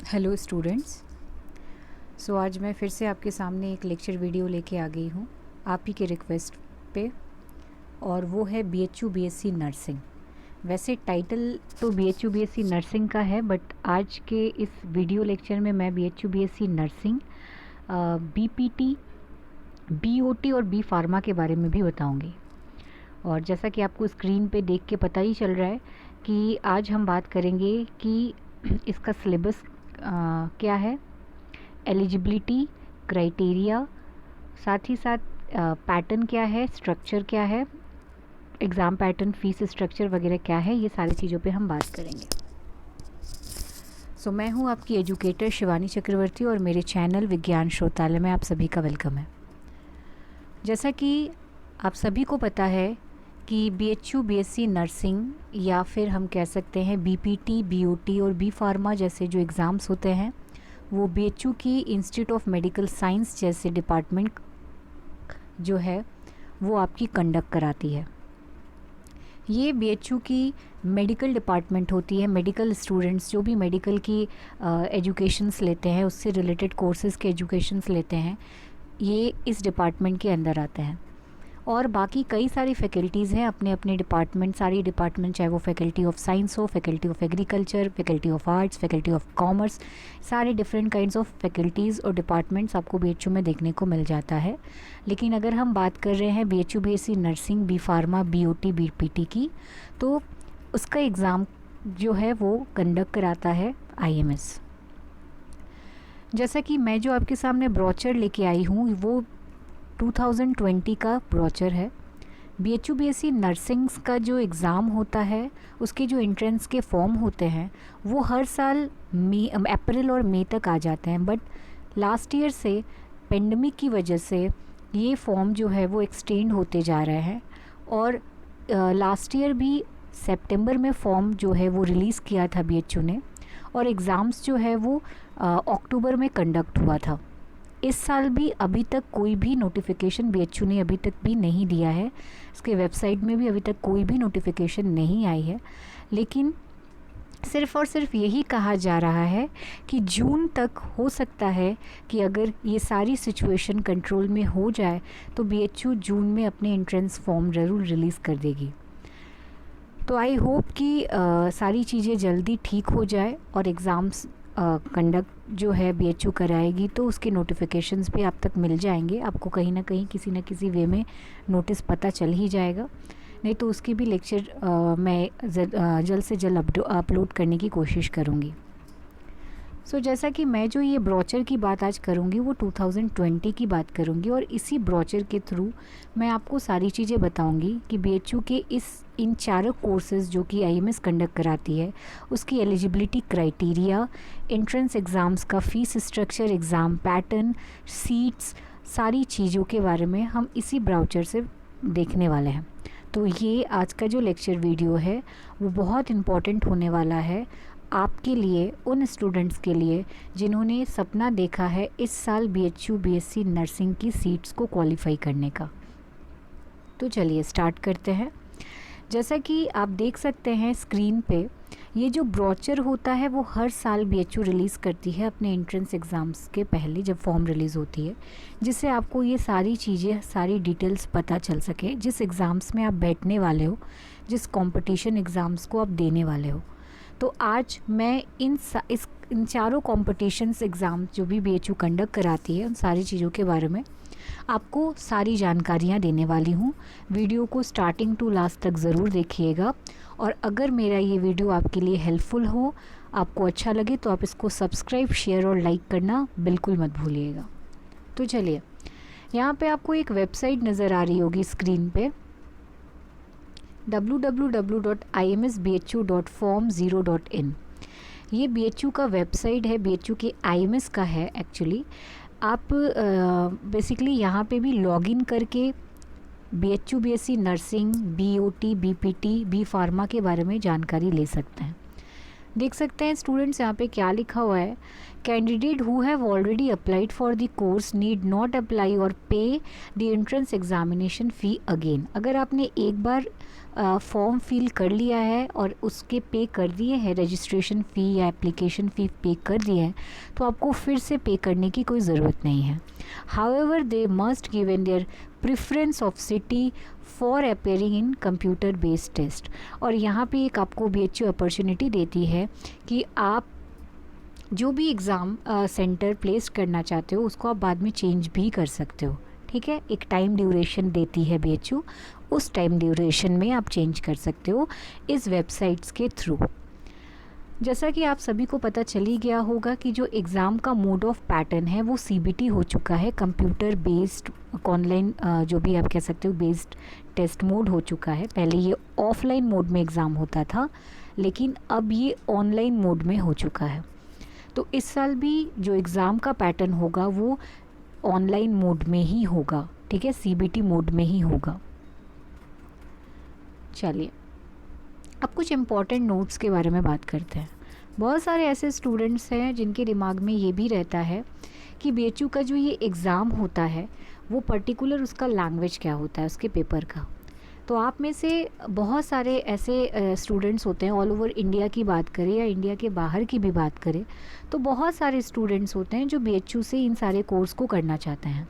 Hello students. आज मैं फिर से आपके सामने एक लेक्चर वीडियो लेके आ गई हूँ आप ही के रिक्वेस्ट पे, और वो है बीएचयू बीएससी नर्सिंग। वैसे टाइटल तो बीएचयू बीएससी नर्सिंग का है, बट आज के इस वीडियो लेक्चर में मैं BHU BSc nursing, BPT, BOT और बी फार्मा के बारे में भी बताऊँगी। और जैसा कि आपको स्क्रीन पे देख के पता ही चल रहा है कि आज हम बात करेंगे कि इसका सिलेबस क्या है, एलिजिबिलिटी क्राइटेरिया, साथ ही साथ पैटर्न क्या है, स्ट्रक्चर क्या है, एग्ज़ाम पैटर्न, फीस स्ट्रक्चर वगैरह क्या है, ये सारी चीज़ों पे हम बात करेंगे। मैं हूँ आपकी एजुकेटर शिवानी चक्रवर्ती और मेरे चैनल विज्ञान श्रोतालय में आप सभी का वेलकम है। जैसा कि आप सभी को पता है कि बीएचयू बीएससी नर्सिंग, या फिर हम कह सकते हैं बीपीटी, बीओटी और बी फार्मा जैसे जो एग्ज़ाम्स होते हैं, वो बीएचयू की इंस्टीट्यूट ऑफ मेडिकल साइंस जैसे डिपार्टमेंट जो है वो आपकी कंडक्ट कराती है। ये बीएचयू की मेडिकल डिपार्टमेंट होती है। मेडिकल स्टूडेंट्स जो भी मेडिकल की एजुकेशंस लेते हैं, उससे रिलेटेड कोर्सेज़ के एजुकेशंस लेते हैं, ये इस डिपार्टमेंट के अंदर आते हैं। और बाकी कई सारी फैकल्टीज़ हैं अपने अपने डिपार्टमेंट, सारी डिपार्टमेंट, चाहे वो फैकल्टी ऑफ साइंस हो, faculty of agriculture, faculty of arts, faculty of commerce, सारे डिफरेंट काइंड्स ऑफ फैकल्टीज़ और डिपार्टमेंट्स आपको बीएचयू में देखने को मिल जाता है। लेकिन अगर हम बात कर रहे हैं BHU BSc nursing, B pharma, BOT, BPT की, तो उसका एग्ज़ाम जो है वो कंडक्ट कराता है आईएमएस। जैसा कि मैं जो आपके सामने ब्रोचर लेके आई हूँ वो 2020 का ब्रोचर है। बीएचयू बीएससी नर्सिंग का जो एग्ज़ाम होता है, उसके जो एंट्रेंस के फॉर्म होते हैं वो हर साल अप्रैल और मई तक आ जाते हैं, बट लास्ट ईयर से पेंडेमिक की वजह से ये फॉर्म जो है वो एक्सटेंड होते जा रहे हैं। और लास्ट ईयर भी सितंबर में फॉर्म जो है वो रिलीज़ किया था बीएचयू ने, और एग्ज़ाम्स जो है वो अक्टूबर में कंडक्ट हुआ था। इस साल भी अभी तक कोई भी नोटिफिकेशन बीएचयू ने अभी तक भी नहीं दिया है, इसके वेबसाइट में भी अभी तक कोई भी नोटिफिकेशन नहीं आई है। लेकिन सिर्फ़ और सिर्फ यही कहा जा रहा है कि जून तक हो सकता है कि अगर ये सारी सिचुएशन कंट्रोल में हो जाए तो बीएचयू जून में अपने एंट्रेंस फॉर्म ज़रूर रिलीज़ कर देगी। तो आई होप कि सारी चीज़ें जल्दी ठीक हो जाए और एग्ज़ाम्स कंडक्ट जो है बीएचयू कराएगी, तो उसके नोटिफिकेशंस भी आप तक मिल जाएंगे। आपको कहीं ना कहीं किसी न किसी वे में नोटिस पता चल ही जाएगा, नहीं तो उसकी भी लेक्चर मैं जल्द से जल्द अपलोड करने की कोशिश करूँगी। जैसा कि मैं जो ये ब्रोचर की बात आज करूँगी वो 2020 की बात करूँगी, और इसी ब्रोचर के थ्रू मैं आपको सारी चीज़ें बताऊँगी कि बीएचयू के इन चारों कोर्सेज़ जो कि आईएमएस कंडक्ट कराती है, उसकी एलिजिबिलिटी क्राइटेरिया, एंट्रेंस एग्ज़ाम्स का fees structure, exam pattern, seats, सारी चीज़ों के बारे में हम इसी ब्राउचर से देखने वाले हैं। तो ये आज का जो लेक्चर वीडियो है वो बहुत इम्पॉर्टेंट होने वाला है आपके लिए, उन स्टूडेंट्स के लिए जिन्होंने सपना देखा है इस साल बीएचयू बीएससी नर्सिंग की सीट्स को क्वालिफाई करने का। तो चलिए स्टार्ट करते हैं। जैसा कि आप देख सकते हैं स्क्रीन पे, ये जो ब्रोचर होता है वो हर साल बीएचयू रिलीज़ करती है अपने एंट्रेंस एग्ज़ाम्स के पहले, जब फॉर्म रिलीज़ होती है, जिससे आपको ये सारी चीज़ें, सारी डिटेल्स पता चल सके जिस एग्ज़ाम्स में आप बैठने वाले हो, जिस कंपटीशन एग्ज़ाम्स को आप देने वाले हो। तो आज मैं इन चारों कॉम्पिटिशन्स एग्ज़ाम जो भी बीएचयू कंडक्ट कराती है, उन सारी चीज़ों के बारे में आपको सारी जानकारियाँ देने वाली हूँ। वीडियो को स्टार्टिंग टू लास्ट तक ज़रूर देखिएगा, और अगर मेरा ये वीडियो आपके लिए हेल्पफुल हो, आपको अच्छा लगे, तो आप इसको सब्सक्राइब, शेयर और लाइक करना बिल्कुल मत भूलिएगा। तो चलिए, यहाँ पे आपको एक वेबसाइट नज़र आ रही होगी स्क्रीन पे, www.imsbhu.form0.in। ये बीएचयू का वेबसाइट है, बीएचयू के आईएमएस का है एक्चुअली। आप बेसिकली यहाँ पे भी लॉगिन करके BHU BSc nursing, BOT, BPT, B pharma के बारे में जानकारी ले सकते हैं। देख सकते हैं स्टूडेंट्स यहाँ पे क्या लिखा हुआ है, candidate who have already applied for the course need not apply और पे the entrance examination fee again. अगर आपने एक बार फॉर्म फिल कर लिया है और उसके पे कर दिए हैं, रजिस्ट्रेशन फ़ी या एप्लीकेशन फ़ी पे कर दिए हैं, तो आपको फिर से पे करने की कोई ज़रूरत नहीं है। However they must given their preference of city for appearing in computer based test. और यहाँ पे एक आपको BHU अपॉर्चुनिटी देती है कि आप जो भी एग्ज़ाम सेंटर प्लेस करना चाहते हो उसको आप बाद में चेंज भी कर सकते हो, ठीक है। एक टाइम ड्यूरेशन देती है BHU, उस टाइम ड्यूरेशन में आप चेंज कर सकते हो इस वेबसाइट्स के थ्रू। जैसा कि आप सभी को पता चल ही गया होगा कि जो एग्ज़ाम का मोड ऑफ पैटर्न है वो CBT हो चुका है, कंप्यूटर बेस्ड ऑनलाइन जो भी आप कह सकते हो बेस्ड टेस्ट मोड हो चुका है। पहले ये ऑफलाइन मोड में एग्ज़ाम होता था, लेकिन अब ये ऑनलाइन मोड में हो चुका है। तो इस साल भी जो एग्ज़ाम का पैटर्न होगा वो ऑनलाइन मोड में ही होगा, ठीक है, CBT मोड में ही होगा। चलिए अब कुछ इम्पॉर्टेंट नोट्स के बारे में बात करते हैं। बहुत सारे ऐसे स्टूडेंट्स हैं जिनके दिमाग में ये भी रहता है कि BHU का जो ये एग्ज़ाम होता है वो पर्टिकुलर उसका लैंग्वेज क्या होता है उसके पेपर का। तो आप में से बहुत सारे ऐसे स्टूडेंट्स होते हैं, ऑल ओवर इंडिया की बात करें या इंडिया के बाहर की भी बात करें तो बहुत सारे स्टूडेंट्स होते हैं जो BHU से इन सारे कोर्स को करना चाहते हैं।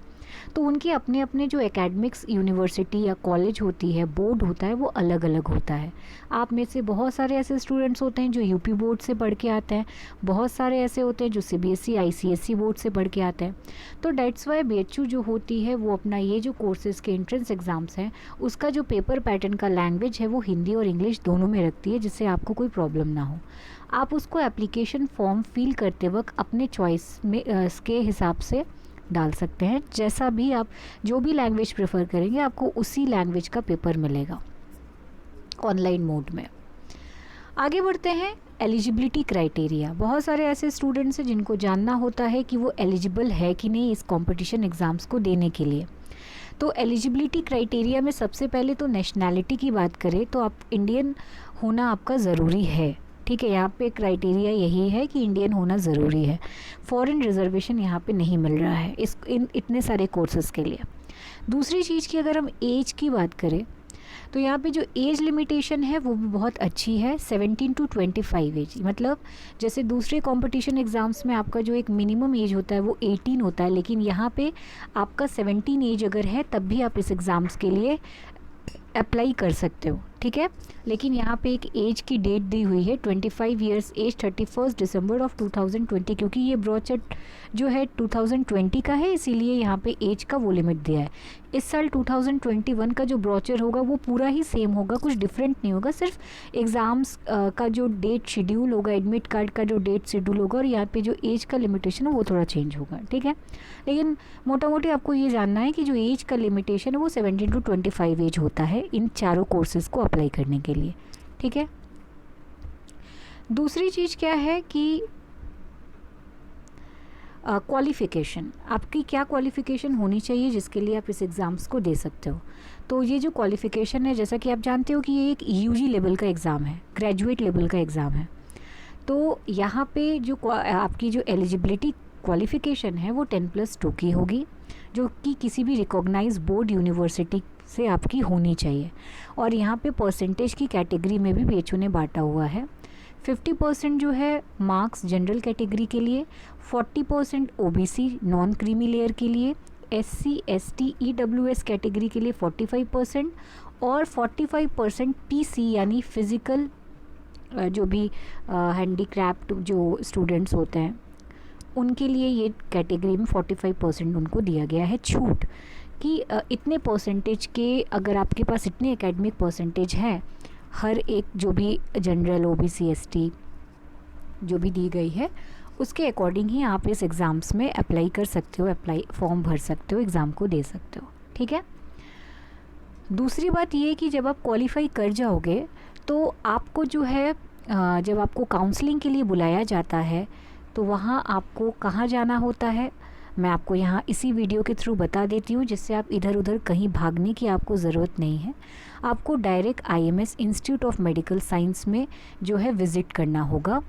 तो उनके अपने अपने जो एकेडमिक्स यूनिवर्सिटी या कॉलेज होती है, बोर्ड होता है, वो अलग अलग होता है। आप में से बहुत सारे ऐसे स्टूडेंट्स होते हैं जो UP बोर्ड से पढ़ के आते हैं, बहुत सारे ऐसे होते हैं जो CBSE ICSE बोर्ड से पढ़ के आते हैं। तो डेट्स वाई BHU जो होती है वो अपना ये जो कोर्सेज़ के एंट्रेंस एग्ज़ाम्स हैं उसका जो पेपर पैटर्न का लैंग्वेज है वो हिंदी और इंग्लिश दोनों में रखती है, जिससे आपको कोई प्रॉब्लम ना हो। आप उसको एप्लीकेशन फॉर्म फिल करते वक्त अपने चॉइस में के हिसाब से डाल सकते हैं। जैसा भी आप जो भी लैंग्वेज प्रेफर करेंगे आपको उसी लैंग्वेज का पेपर मिलेगा ऑनलाइन मोड में। आगे बढ़ते हैं, एलिजिबिलिटी क्राइटेरिया। बहुत सारे ऐसे स्टूडेंट्स हैं जिनको जानना होता है कि वो एलिजिबल है कि नहीं इस कंपटीशन एग्ज़ाम्स को देने के लिए। तो एलिजिबिलिटी क्राइटेरिया में सबसे पहले तो नेशनैलिटी की बात करें तो आप इंडियन होना आपका ज़रूरी है, ठीक है। यहाँ पे क्राइटेरिया यही है कि इंडियन होना ज़रूरी है। फॉरेन रिजर्वेशन यहाँ पे नहीं मिल रहा है इतने सारे कोर्सेज़ के लिए। दूसरी चीज़ की अगर हम एज की बात करें तो यहाँ पे जो एज लिमिटेशन है वो भी बहुत अच्छी है, 17 to 25 एज। मतलब जैसे दूसरे कंपटीशन एग्ज़ाम्स में आपका जो एक मिनिमम एज होता है वो 18 होता है, लेकिन यहाँ पे आपका 17 एज अगर है तब भी आप इस एग्ज़ाम्स के लिए अप्लाई कर सकते हो, ठीक है। लेकिन यहाँ पे एक एज की डेट दी हुई है 25 ईयर्स एज 31 दिसंबर ऑफ 2020, क्योंकि ये ब्रोचर जो है 2020 का है इसीलिए यहाँ पे एज का वो लिमिट दिया है। इस साल 2021 का जो ब्रोचर होगा वो पूरा ही सेम होगा, कुछ डिफरेंट नहीं होगा, सिर्फ एग्ज़ाम्स का जो डेट शेड्यूल होगा, एडमिट कार्ड का जो डेट शेड्यूल होगा और यहाँ पे जो एज का लिमिटेशन है वो थोड़ा चेंज होगा, ठीक है। लेकिन मोटा मोटी आपको ये जानना है कि जो एज का लिमिटेशन है वो 17 to 25 एज होता है इन चारों कोर्सेज़ को अप्लाई करने के लिए, ठीक है। दूसरी चीज़ क्या है कि क्वालिफ़िकेशन, आपकी क्या क्वालिफ़िकेशन होनी चाहिए जिसके लिए आप इस एग्ज़ाम्स को दे सकते हो। तो ये जो क्वालिफ़िकेशन है, जैसा कि आप जानते हो कि ये एक UG लेवल का एग्ज़ाम है, ग्रेजुएट लेवल का एग्ज़ाम है। तो यहाँ पे जो आपकी जो एलिजिबिलिटी क्वालिफ़िकेशन है वो 10+2 की होगी, जो कि किसी भी रिकॉग्नाइज बोर्ड यूनिवर्सिटी से आपकी होनी चाहिए। और यहाँ पे परसेंटेज की कैटेगरी में भी BHU ने बांटा हुआ है। 50% जो है मार्क्स जनरल कैटेगरी के लिए, 40% OBC नॉन क्रीमी लेयर के लिए, SC ST EWS कैटेगरी के लिए 45% और 45% PC यानी फिज़िकल जो भी हैंडीक्रैफ्ट जो स्टूडेंट्स होते हैं उनके लिए ये कैटेगरी में 45% उनको दिया गया है छूट कि इतने परसेंटेज के, अगर आपके पास इतने एकेडमिक परसेंटेज हैं, हर एक जो भी जनरल OBC ST जो भी दी गई है उसके अकॉर्डिंग ही आप इस एग्ज़ाम्स में अप्लाई कर सकते हो, फॉर्म भर सकते हो, एग्ज़ाम को दे सकते हो, ठीक है। दूसरी बात ये कि जब आप क्वालिफाई कर जाओगे तो आपको जो है जब आपको काउंसलिंग के लिए बुलाया जाता है तो वहाँ आपको कहाँ जाना होता है, मैं आपको यहाँ इसी वीडियो के थ्रू बता देती हूँ, जिससे आप इधर उधर कहीं भागने की आपको ज़रूरत नहीं है। आपको direct IMS institute of medical science में जो है विज़िट करना होगा।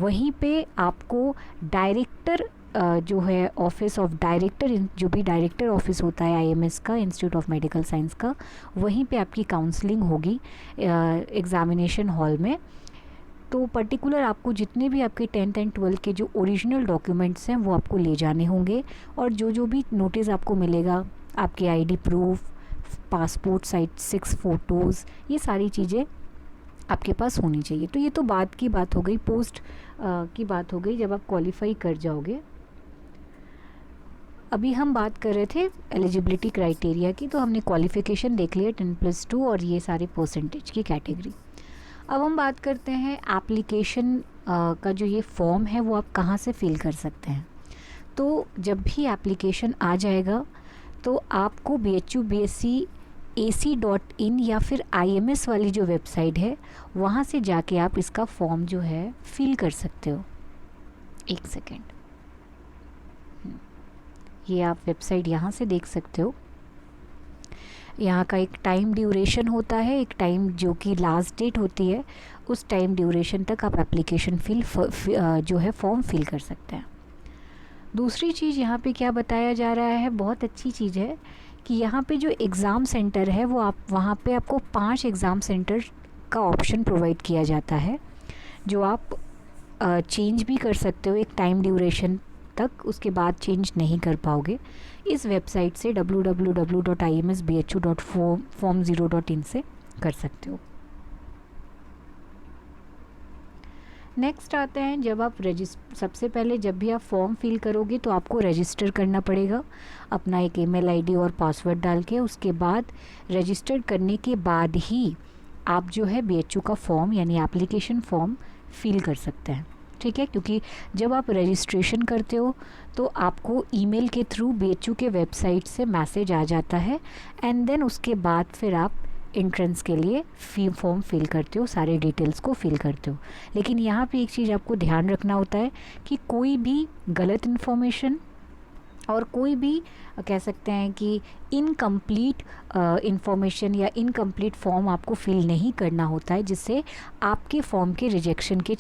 वहीं पे आपको डायरेक्टर जो है ऑफिस ऑफ डायरेक्टर, जो भी डायरेक्टर ऑफिस होता है IMS का, इंस्टीट्यूट ऑफ मेडिकल साइंस का, वहीं पे आपकी काउंसलिंग होगी एग्ज़ामिनेशन हॉल में। तो पर्टिकुलर आपको जितने भी आपके 10th एंड 12th के जो ओरिजिनल डॉक्यूमेंट्स हैं वो आपको ले जाने होंगे, और जो भी नोटिस आपको मिलेगा, आपके ID proof, passport size 6 photos, ये सारी चीज़ें आपके पास होनी चाहिए। तो ये तो बाद की बात हो गई, पोस्ट की बात हो गई जब आप क्वालिफाई कर जाओगे। अभी हम बात कर रहे थे एलिजिबिलिटी क्राइटेरिया की, तो हमने क्वालिफ़िकेशन देख लिया 10+2 और ये सारे परसेंटेज की कैटेगरी। अब हम बात करते हैं एप्लीकेशन का जो ये फॉर्म है वो आप कहाँ से फिल कर सकते हैं। तो जब भी एप्लीकेशन आ जाएगा तो आपको BHU BSc AC.in या फिर IMS वाली जो वेबसाइट है वहाँ से जाके आप इसका फॉर्म जो है फिल कर सकते हो। एक सेकेंड, ये आप वेबसाइट यहाँ से देख सकते हो। यहाँ का एक टाइम ड्यूरेशन होता है, एक टाइम जो कि लास्ट डेट होती है, उस टाइम ड्यूरेशन तक आप एप्लीकेशन जो है फॉर्म फिल कर सकते हैं। दूसरी चीज़ यहाँ पे क्या बताया जा रहा है, बहुत अच्छी चीज़ है कि यहाँ पे जो एग्ज़ाम सेंटर है वो आप वहाँ पे आपको 5 एग्ज़ाम सेंटर का ऑप्शन प्रोवाइड किया जाता है, जो आप चेंज भी कर सकते हो एक टाइम ड्यूरेशन तक, उसके बाद चेंज नहीं कर पाओगे। इस वेबसाइट से www.imsbhu.form0.in से कर सकते हो। नेक्स्ट आते हैं, जब आप सबसे पहले जब भी आप फॉर्म फिल करोगे तो आपको रजिस्टर करना पड़ेगा अपना एक ईमेल ID और पासवर्ड डाल के। उसके बाद रजिस्टर करने के बाद ही आप जो है BHU का फॉर्म यानी एप्लीकेशन फॉर्म फिल कर सकते हैं, ठीक है। क्योंकि जब आप रजिस्ट्रेशन करते हो तो आपको ईमेल के थ्रू BHU के वेबसाइट से मैसेज आ जाता है, एंड देन उसके बाद फिर आप एंट्रेंस के लिए फॉर्म फिल करते हो, सारे डिटेल्स को फिल करते हो। लेकिन यहाँ पे एक चीज़ आपको ध्यान रखना होता है कि कोई भी गलत इन्फॉर्मेशन और कोई भी कह सकते हैं कि इनकम्प्लीट इन्फॉर्मेशन या इनकम्प्लीट फॉर्म आपको फिल नहीं करना होता है, जिससे आपके फॉर्म के रिजेक्शन के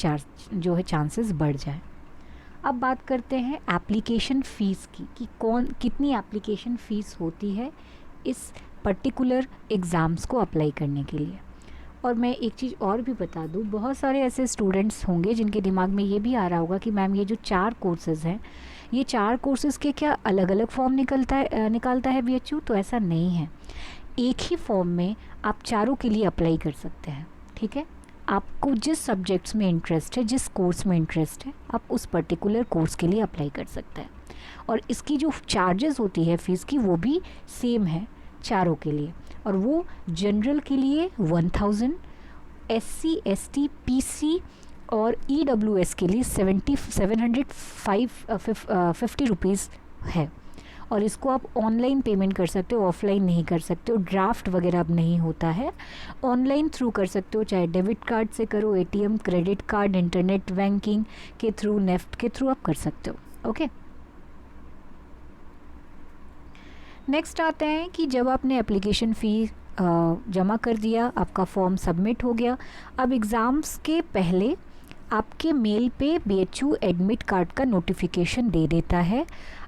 जो है चांसेस बढ़ जाए। अब बात करते हैं एप्लीकेशन फ़ीस की कि कितनी एप्लीकेशन फ़ीस होती है इस पर्टिकुलर एग्ज़ाम्स को अप्लाई करने के लिए। और मैं एक चीज़ और भी बता दूँ, बहुत सारे ऐसे स्टूडेंट्स होंगे जिनके दिमाग में ये भी आ रहा होगा कि मैम ये जो 4 कोर्सेज़ हैं, ये 4 कोर्सेज़ के क्या अलग अलग फॉर्म निकालता है BHU? तो ऐसा नहीं है, एक ही फॉर्म में आप चारों के लिए अप्लाई कर सकते हैं, ठीक है। आपको जिस सब्जेक्ट्स में इंटरेस्ट है, जिस कोर्स में इंटरेस्ट है, आप उस पर्टिकुलर कोर्स के लिए अप्लाई कर सकते हैं। और इसकी जो चार्जेस होती है फ़ीस की, वो भी सेम है चारों के लिए, और वो जनरल के लिए 1000, SC ST PC और EWS के लिए 750 रुपीज़ है। और इसको आप ऑनलाइन पेमेंट कर सकते हो, ऑफलाइन नहीं कर सकते हो। ड्राफ्ट वगैरह अब नहीं होता है, ऑनलाइन थ्रू कर सकते हो, चाहे डेबिट कार्ड से करो, ATM, credit card, internet banking के थ्रू, नेफ्ट के थ्रू आप कर सकते हो, ओके। नेक्स्ट आते हैं कि जब आपने एप्लीकेशन फ़ी जमा कर दिया, आपका फॉर्म सबमिट हो गया, अब एग्ज़ाम्स के पहले आपके मेल पे BHU एडमिट कार्ड का नोटिफिकेशन दे देता है।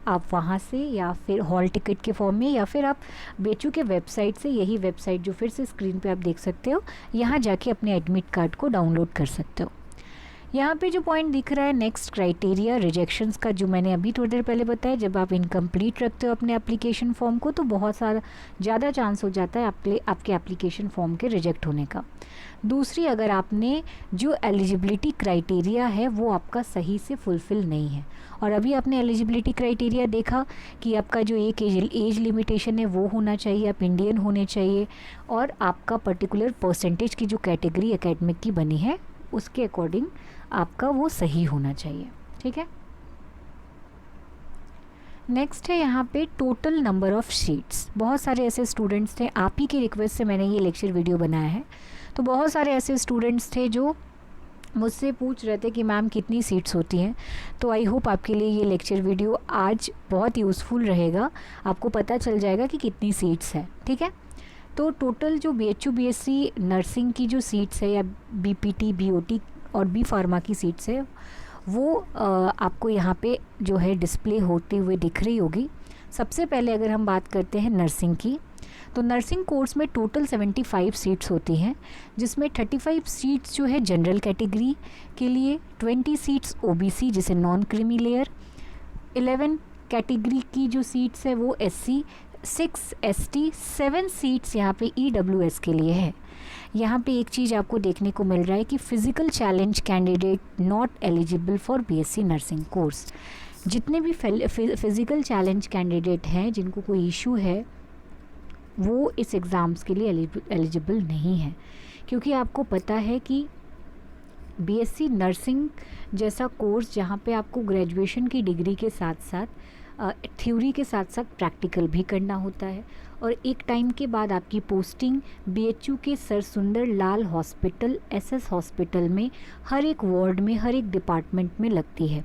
आप वहाँ से या फिर हॉल टिकट के फॉर्म में, या फिर आप BHU के वेबसाइट से, यही वेबसाइट जो फिर से स्क्रीन पे आप देख सकते हो, यहाँ जाके अपने एडमिट कार्ड को डाउनलोड कर सकते हो। यहाँ पे जो पॉइंट दिख रहा है नेक्स्ट क्राइटेरिया रिजेक्शंस का, जो मैंने अभी थोड़ी देर पहले बताया, जब आप इनकम्प्लीट रखते हो अपने एप्लीकेशन फॉर्म को तो बहुत सारा ज़्यादा चांस हो जाता है आपके एप्लीकेशन फॉर्म के रिजेक्ट होने का। दूसरी, अगर आपने जो एलिजिबिलिटी क्राइटेरिया है वो आपका सही से फुलफ़िल नहीं है, और अभी आपने एलिजिबिलिटी क्राइटेरिया देखा कि आपका जो एक एज लिमिटेशन है वो होना चाहिए, आप इंडियन होने चाहिए, और आपका पर्टिकुलर परसेंटेज की जो कैटेगरी एकेडमिक की बनी है उसके अकॉर्डिंग आपका वो सही होना चाहिए, ठीक है। नेक्स्ट है यहाँ पे टोटल नंबर ऑफ़ सीट्स। बहुत सारे ऐसे स्टूडेंट्स थे, आप ही की रिक्वेस्ट से मैंने ये लेक्चर वीडियो बनाया है, तो बहुत सारे ऐसे स्टूडेंट्स थे जो मुझसे पूछ रहे थे कि मैम कितनी सीट्स होती हैं, तो आई होप आपके लिए ये लेक्चर वीडियो आज बहुत यूज़फुल रहेगा, आपको पता चल जाएगा कि कितनी सीट्स है। ठीक है, तो टोटल जो BHU BSc नर्सिंग की जो सीट्स है या BPT BOT और B फार्मा की सीट्स है वो आपको यहाँ पे जो है डिस्प्ले होते हुए दिख रही होगी। सबसे पहले अगर हम बात करते हैं नर्सिंग की, तो नर्सिंग कोर्स में टोटल 75 सीट्स होती हैं, जिसमें 35 सीट्स जो है जनरल कैटेगरी के लिए, 20 सीट्स OBC जिसे नॉन क्रीमी लेयर, 11 कैटेगरी की जो सीट्स है वो SC, 6 ST, 7 सीट्स यहाँ पे EWS के लिए है। यहाँ पे एक चीज़ आपको देखने को मिल रहा है कि physical challenge candidate not eligible for BSc nursing course. जितने भी फिज़िकल चैलेंज कैंडिडेट हैं जिनको कोई इशू है वो इस एग्ज़ाम्स के लिए एलिजिबल नहीं है, क्योंकि आपको पता है कि BSc नर्सिंग जैसा कोर्स जहाँ पे आपको ग्रेजुएशन की डिग्री के साथ साथ थ्योरी के साथ साथ प्रैक्टिकल भी करना होता है, और एक टाइम के बाद आपकी पोस्टिंग BHU के सर सुंदर लाल हॉस्पिटल SS हॉस्पिटल में हर एक वार्ड में हर एक डिपार्टमेंट में लगती है।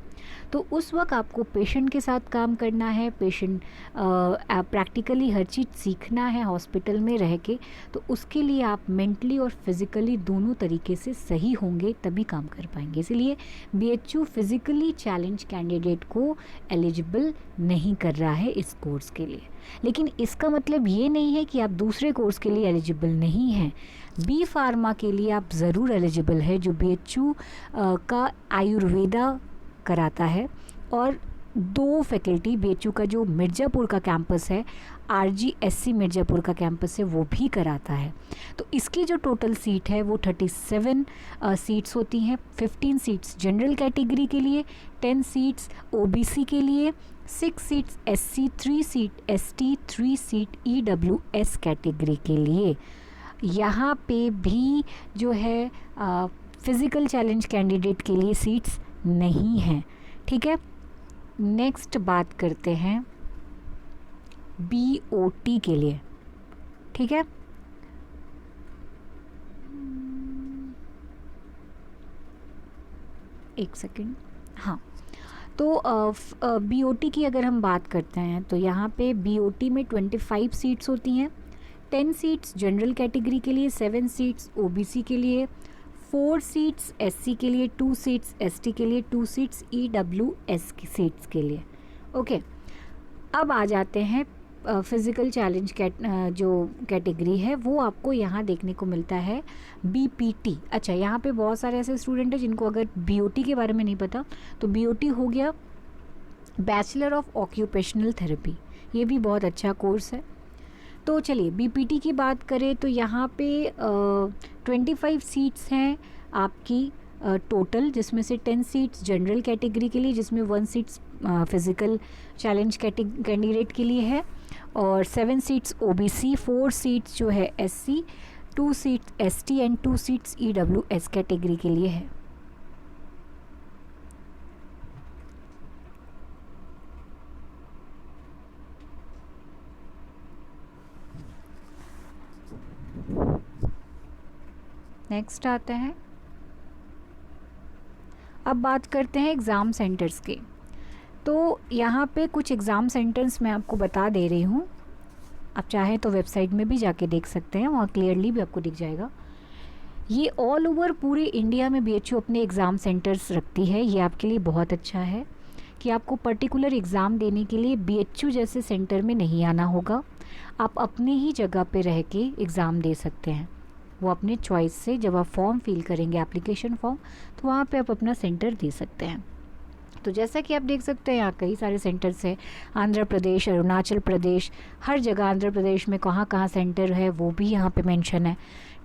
तो उस वक्त आपको पेशेंट के साथ काम करना है, पेशेंट प्रैक्टिकली हर चीज़ सीखना है हॉस्पिटल में रह के, तो उसके लिए आप मेंटली और फिज़िकली दोनों तरीके से सही होंगे तभी काम कर पाएंगे। इसलिए BHU फिज़िकली चैलेंज कैंडिडेट को एलिजिबल नहीं कर रहा है इस कोर्स के लिए। लेकिन इसका मतलब ये नहीं है कि आप दूसरे कोर्स के लिए एलिजिबल नहीं हैं। B फार्मा के लिए आप ज़रूर एलिजिबल है, जो BHU का आयुर्वेदा कराता है, और 2 फैकल्टी BHU का जो मिर्ज़ापुर का कैंपस है, RGSC मिर्ज़ापुर का कैंपस है, वो भी कराता है। तो इसकी जो टोटल सीट है वो 37 सीट्स होती हैं। 15 सीट्स जनरल कैटेगरी के लिए, 10 सीट्स OBC के लिए, 6 seats SC, 3 seat ST, 3 seat EWS category के लिए। यहाँ पे भी जो है फिज़िकल चैलेंज कैंडिडेट के लिए सीट्स नहीं हैं। ठीक है, नेक्स्ट बात करते हैं BOT के लिए। ठीक है, एक सेकेंड, हाँ, तो BOT की अगर हम बात करते हैं तो यहाँ पे BOT में 25 सीट्स होती हैं। 10 सीट्स जनरल कैटेगरी के लिए, 7 सीट्स OBC के लिए, 4 सीट्स SC के लिए, 2 सीट्स ST के लिए, 2 सीट्स EWS की सीट्स के लिए। ओके, अब आ जाते हैं फिज़िकल चैलेंज जो कैटेगरी है वो आपको यहाँ देखने को मिलता है BPT। अच्छा, यहाँ पे बहुत सारे ऐसे स्टूडेंट हैं जिनको अगर BOT के बारे में नहीं पता, तो BOT हो गया बैचलर ऑफ ऑक्यूपेशनल थेरेपी, ये भी बहुत अच्छा कोर्स है। तो चलिए BPT की बात करें तो यहाँ पे 25 सीट्स हैं आपकी टोटल, जिसमें से 10 सीट्स जनरल कैटेगरी के लिए, जिसमें 1 सीट्स फिज़िकल चैलेंज कैंडिडेट के लिए है, और 7 सीट्स OBC, 4 सीट्स जो है SC, 2 seats ST and 2 seats EWS category के लिए है। नेक्स्ट आते हैं, अब बात करते हैं एग्ज़ाम सेंटर्स के। तो यहाँ पे कुछ एग्ज़ाम सेंटर्स मैं आपको बता दे रही हूँ, आप चाहें तो वेबसाइट में भी जाके देख सकते हैं, वहाँ क्लियरली भी आपको दिख जाएगा। ये ऑल ओवर पूरे इंडिया में BHU अपने एग्ज़ाम सेंटर्स रखती है। ये आपके लिए बहुत अच्छा है कि आपको पर्टिकुलर एग्ज़ाम देने के लिए BHU जैसे सेंटर में नहीं आना होगा, आप अपने ही जगह पे रह के एग्ज़ाम दे सकते हैं। वो अपने चॉइस से जब आप फॉर्म फिल करेंगे, एप्लीकेशन फॉर्म, तो वहाँ पे आप अपना सेंटर दे सकते हैं। तो जैसा कि आप देख सकते हैं यहाँ कई सारे सेंटर्स हैं, आंध्र प्रदेश, अरुणाचल प्रदेश, हर जगह आंध्र प्रदेश में कहाँ कहाँ सेंटर है वो भी यहाँ पे मेंशन है।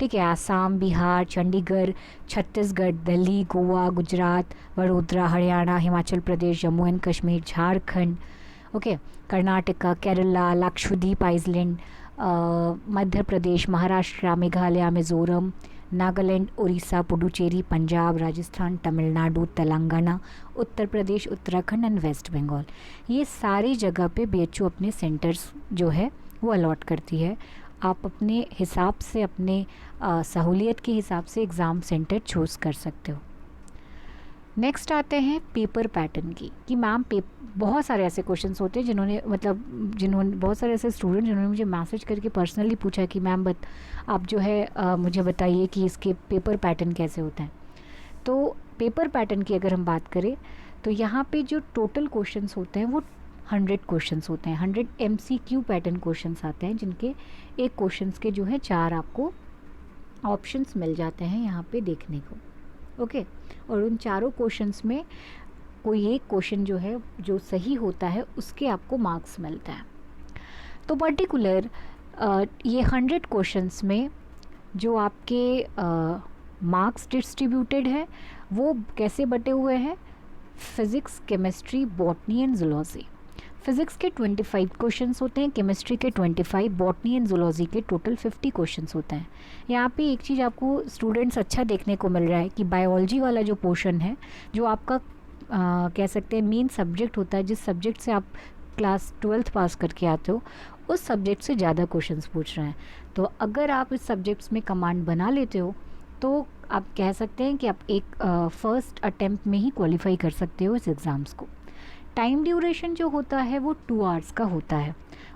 ठीक है, Assam, Bihar, Chandigarh, Chhattisgarh, Delhi, Goa, Gujarat, Vadodara, Haryana, Himachal Pradesh, Jammu and Kashmir, Jharkhand, okay, Karnataka, Kerala, Lakshadweep island, Madhya Pradesh, Maharashtra, Meghalaya, Mizoram, Nagaland, Orissa, Puducherry, Punjab, Rajasthan, Tamil Nadu, Telangana, Uttar Pradesh, Uttarakhand and West Bengal, ये सारी जगह पे BHU अपने सेंटर्स जो है वो अलॉट करती है। आप अपने हिसाब से, अपने सहूलियत के हिसाब से एग्ज़ाम सेंटर चूज़ कर सकते हो। नेक्स्ट आते हैं पेपर पैटर्न की, कि मैम बहुत सारे ऐसे क्वेश्चंस होते हैं जिन्होंने बहुत सारे ऐसे स्टूडेंट जिन्होंने मुझे मैसेज करके पर्सनली पूछा कि मैम आप जो है मुझे बताइए कि इसके पेपर पैटर्न कैसे होते हैं। तो पेपर पैटर्न की अगर हम बात करें तो यहाँ पे जो टोटल क्वेश्चंस होते हैं वो 100 क्वेश्चंस होते हैं। 100 MCQ पैटर्न क्वेश्चंस आते हैं, जिनके एक क्वेश्चंस के जो है 4 आपको ऑप्शंस मिल जाते हैं यहाँ पे देखने को। ओके, और उन चारों क्वेश्चंस में कोई एक क्वेश्चन जो है जो सही होता है उसके आपको मार्क्स मिलता है। तो पर्टिकुलर ये 100 क्वेश्चंस में जो आपके मार्क्स डिस्ट्रीब्यूटेड है वो कैसे बटे हुए हैं? Physics, chemistry, botany and zoology. Physics के 25 क्वेश्चंस होते हैं, केमिस्ट्री के 25, बॉटनी एंड जूलॉजी के टोटल 50 क्वेश्चंस होते हैं। यहाँ पे एक चीज़ आपको स्टूडेंट्स अच्छा देखने को मिल रहा है कि बायोलॉजी वाला जो पोर्शन है, जो आपका कह सकते हैं मेन सब्जेक्ट होता है, जिस सब्जेक्ट से आप क्लास 12th पास करके आते हो, उस सब्जेक्ट से ज़्यादा क्वेश्चंस पूछ रहे हैं। तो अगर आप इस सब्जेक्ट्स में कमांड बना लेते हो तो आप कह सकते हैं कि आप एक फर्स्ट अटेम्प्ट में ही क्वालिफाई कर सकते हो इस एग्ज़ाम्स को। टाइम ड्यूरेशन जो होता है वो 2 आवर्स का होता है,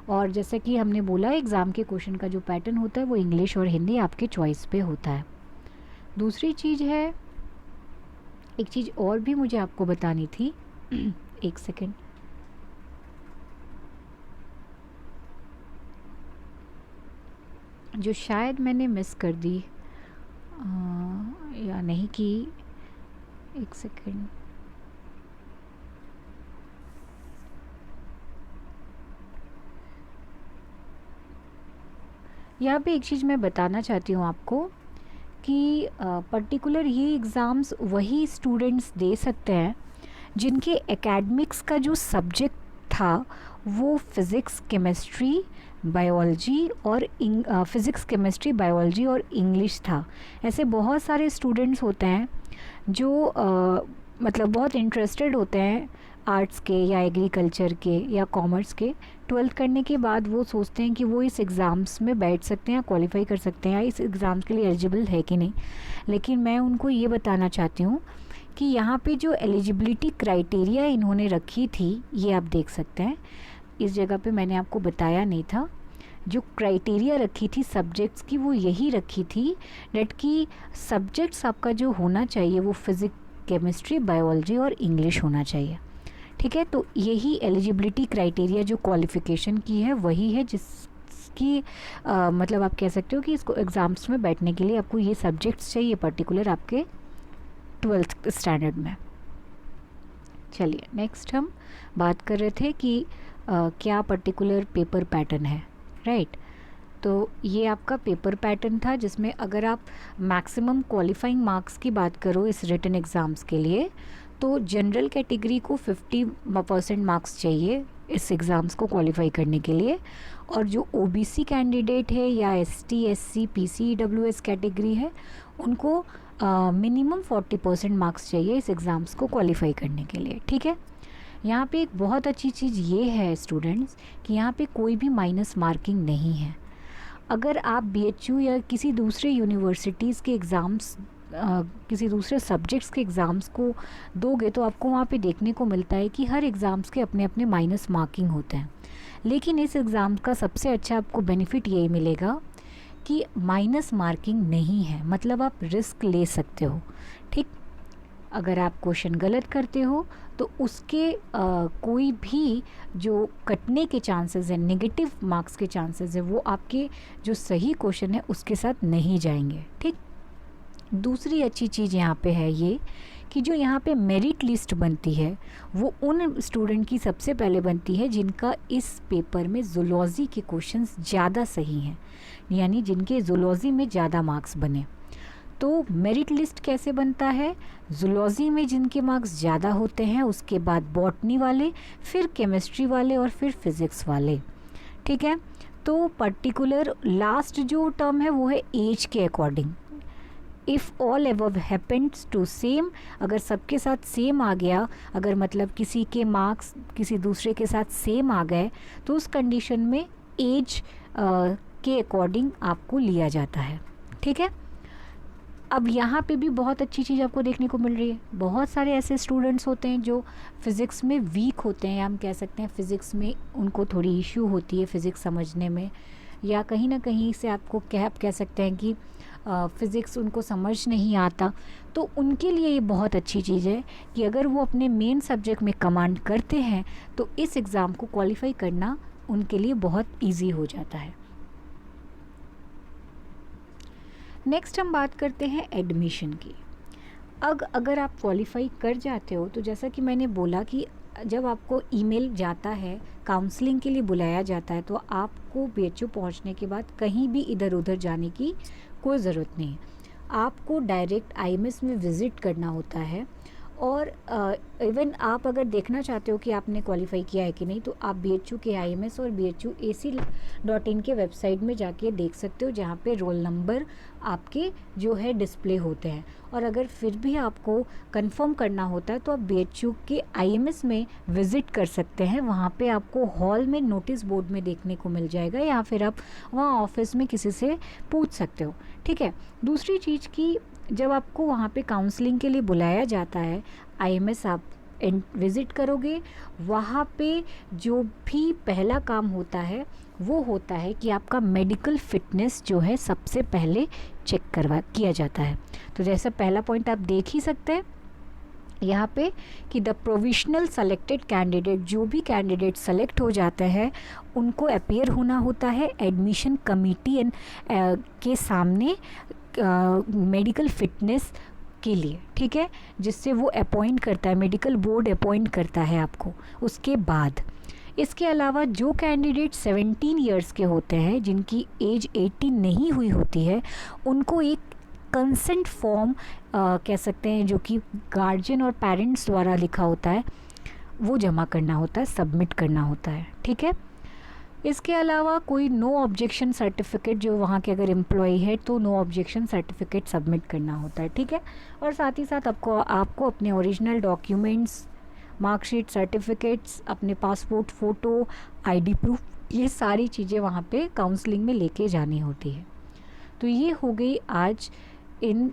और जैसे कि हमने बोला एग्ज़ाम के क्वेश्चन का जो पैटर्न होता है वो इंग्लिश और हिंदी आपके चॉइस पे होता है। दूसरी चीज़ है, एक चीज़ और भी मुझे आपको बतानी थी एक सेकेंड, जो शायद मैंने मिस कर दी या नहीं की, एक सेकेंड। यहाँ पे एक चीज़ मैं बताना चाहती हूँ आपको कि पर्टिकुलर ये एग्ज़ाम्स वही स्टूडेंट्स दे सकते हैं जिनके एकेडमिक्स का जो सब्जेक्ट था वो फिज़िक्स, केमिस्ट्री, बायोलॉजी और फिज़िक्स, केमिस्ट्री, बायोलॉजी और इंग्लिश था। ऐसे बहुत सारे स्टूडेंट्स होते हैं जो मतलब बहुत इंटरेस्टेड होते हैं आर्ट्स के या एग्रीकल्चर के या कॉमर्स के। 12th करने के बाद वो सोचते हैं कि वो इस एग्ज़ाम्स में बैठ सकते हैं, क्वालिफाई कर सकते हैं, या इस एग्ज़ाम्स के लिए एलिजिबल है कि नहीं। लेकिन मैं उनको ये बताना चाहती हूँ कि यहाँ पे जो एलिजिबिलिटी क्राइटेरिया इन्होंने रखी थी, ये आप देख सकते हैं, इस जगह पे मैंने आपको बताया नहीं था। जो क्राइटेरिया रखी थी सब्जेक्ट्स की वो यही रखी थी डेट कि सब्जेक्ट्स आपका जो होना चाहिए वो फिज़िक्स, केमिस्ट्री, बायोलॉजी और इंग्लिश होना चाहिए। ठीक है, तो यही एलिजिबिलिटी क्राइटेरिया जो क्वालिफ़िकेशन की है वही है जिसकी मतलब आप कह सकते हो कि इसको एग्ज़ाम्स में बैठने के लिए आपको ये सब्जेक्ट्स चाहिए पर्टिकुलर आपके 12th स्टैंडर्ड में। चलिए नेक्स्ट हम बात कर रहे थे कि क्या पर्टिकुलर पेपर पैटर्न है, राइट। तो ये आपका पेपर पैटर्न था जिसमें अगर आप मैक्सिमम क्वालिफाइंग मार्क्स की बात करो इस रिटन एग्ज़ाम्स के लिए तो जनरल कैटेगरी को 50% मार्क्स चाहिए इस एग्ज़ाम्स को क्वालिफाई करने के लिए, और जो ओबीसी कैंडिडेट है या ST, SC, PC, EWS category है उनको मिनिमम 40% मार्क्स चाहिए इस एग्ज़ाम्स को क्वालिफाई करने के लिए। ठीक है, यहाँ पे एक बहुत अच्छी चीज़ ये है स्टूडेंट्स कि यहाँ पे कोई भी माइनस मार्किंग नहीं है। अगर आप बीएचयू या किसी दूसरे यूनिवर्सिटीज़ के एग्ज़ाम्स किसी दूसरे सब्जेक्ट्स के एग्ज़ाम्स को दोगे तो आपको वहाँ पे देखने को मिलता है कि हर एग्ज़ाम्स के अपने अपने माइनस मार्किंग होते हैं, लेकिन इस एग्ज़ाम का सबसे अच्छा आपको बेनिफिट यही मिलेगा कि माइनस मार्किंग नहीं है, मतलब आप रिस्क ले सकते हो। ठीक, अगर आप क्वेश्चन गलत करते हो तो उसके कोई भी जो कटने के चांसेस हैं, नेगेटिव मार्क्स के चांसेस है, वो आपके जो सही क्वेश्चन है उसके साथ नहीं जाएंगे। ठीक, दूसरी अच्छी चीज़ यहाँ पे है ये कि जो यहाँ पे मेरिट लिस्ट बनती है वो उन स्टूडेंट की सबसे पहले बनती है जिनका इस पेपर में जूलॉजी के क्वेश्चंस ज़्यादा सही हैं, यानी जिनके जूलॉजी में ज़्यादा मार्क्स बने। तो मेरिट लिस्ट कैसे बनता है? जूलॉजी में जिनके मार्क्स ज़्यादा होते हैं उसके बाद बॉटनी वाले, फिर केमिस्ट्री वाले और फिर फिज़िक्स वाले। ठीक है, तो पर्टिकुलर लास्ट जो टर्म है वो है एज के according. If all above happens to same, अगर सबके साथ सेम आ गया, अगर मतलब किसी के मार्क्स किसी दूसरे के साथ सेम आ गए तो उस कंडीशन में एज के अकॉर्डिंग आपको लिया जाता है। ठीक है, अब यहाँ पे भी बहुत अच्छी चीज़ आपको देखने को मिल रही है। बहुत सारे ऐसे स्टूडेंट्स होते हैं जो फ़िज़िक्स में वीक होते हैं, या हम कह सकते हैं फ़िज़िक्स में उनको थोड़ी इशू होती है फ़िज़िक्स समझने में, या कहीं ना कहीं से आपको आप कह सकते हैं कि फ़िज़िक्स उनको समझ नहीं आता। तो उनके लिए ये बहुत अच्छी चीज़ है कि अगर वो अपने मेन सब्जेक्ट में कमांड करते हैं तो इस एग्ज़ाम को क्वालिफाई करना उनके लिए बहुत ईजी हो जाता है। नेक्स्ट हम बात करते हैं एडमिशन की। अगर आप क्वालिफाई कर जाते हो तो जैसा कि मैंने बोला कि जब आपको ईमेल जाता है, काउंसलिंग के लिए बुलाया जाता है, तो आपको BHU पहुंचने के बाद कहीं भी इधर उधर जाने की कोई ज़रूरत नहीं है। आपको डायरेक्ट IMS में विज़िट करना होता है। और इवन आप अगर देखना चाहते हो कि आपने क्वालिफाई किया है कि नहीं, तो आप BHU के IMS और BHUAC.in के वेबसाइट में जाके देख सकते हो, जहाँ पे रोल नंबर आपके जो है डिस्प्ले होते हैं। और अगर फिर भी आपको कंफर्म करना होता है तो आप BHU के IMS में विज़िट कर सकते हैं। वहाँ पे आपको हॉल में नोटिस बोर्ड में देखने को मिल जाएगा, या फिर आप वहाँ ऑफिस में किसी से पूछ सकते हो। ठीक है। दूसरी चीज़ की, जब आपको वहाँ पे काउंसलिंग के लिए बुलाया जाता है, IMS आप विज़िट करोगे, वहाँ पे जो भी पहला काम होता है वो होता है कि आपका मेडिकल फिटनेस जो है सबसे पहले चेक किया जाता है। तो जैसा पहला पॉइंट आप देख ही सकते हैं यहाँ पे कि द प्रोविजनल सेलेक्टेड कैंडिडेट, जो भी कैंडिडेट सेलेक्ट हो जाते हैं उनको अपीयर होना होता है एडमिशन कमिटी के सामने मेडिकल फिटनेस के लिए। ठीक है, जिससे वो अपॉइंट करता है, मेडिकल बोर्ड अपॉइंट करता है आपको। उसके बाद इसके अलावा जो कैंडिडेट 17 इयर्स के होते हैं, जिनकी एज 18 नहीं हुई होती है, उनको एक कंसेंट फॉर्म कह सकते हैं, जो कि गार्जियन और पेरेंट्स द्वारा लिखा होता है, वो जमा करना होता है, सबमिट करना होता है। ठीक है। इसके अलावा कोई नो ऑब्जेक्शन सर्टिफिकेट, जो वहाँ के अगर एम्प्लॉय है तो नो ऑब्जेक्शन सर्टिफिकेट सबमिट करना होता है। ठीक है। और साथ ही साथ आपको अपने ओरिजिनल डॉक्यूमेंट्स, मार्कशीट, सर्टिफिकेट्स, अपने पासपोर्ट फ़ोटो, ID प्रूफ, ये सारी चीज़ें वहाँ पे काउंसलिंग में लेके जानी होती है। तो ये हो गई आज इन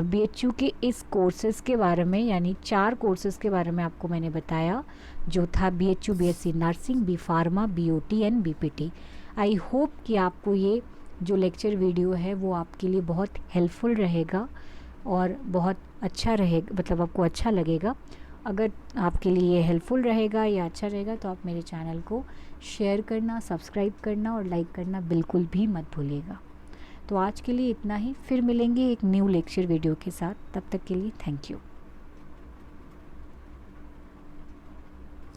BHU के इस कोर्सेज़ के बारे में, यानी 4 कोर्सेज़ के बारे में आपको मैंने बताया, जो था BHU BSc nursing, B pharma, BOT and BPT। I hope कि आपको ये जो लेक्चर वीडियो है वो आपके लिए बहुत हेल्पफुल रहेगा और बहुत अच्छा रहेगा, मतलब आपको अच्छा लगेगा। अगर आपके लिए ये हेल्पफुल रहेगा या अच्छा रहेगा तो आप मेरे चैनल को शेयर करना, सब्सक्राइब करना और लाइक करना बिल्कुल भी मत भूलिएगा। तो आज के लिए इतना ही, फिर मिलेंगे एक न्यू लेक्चर वीडियो के साथ। तब तक के लिए थैंक यू।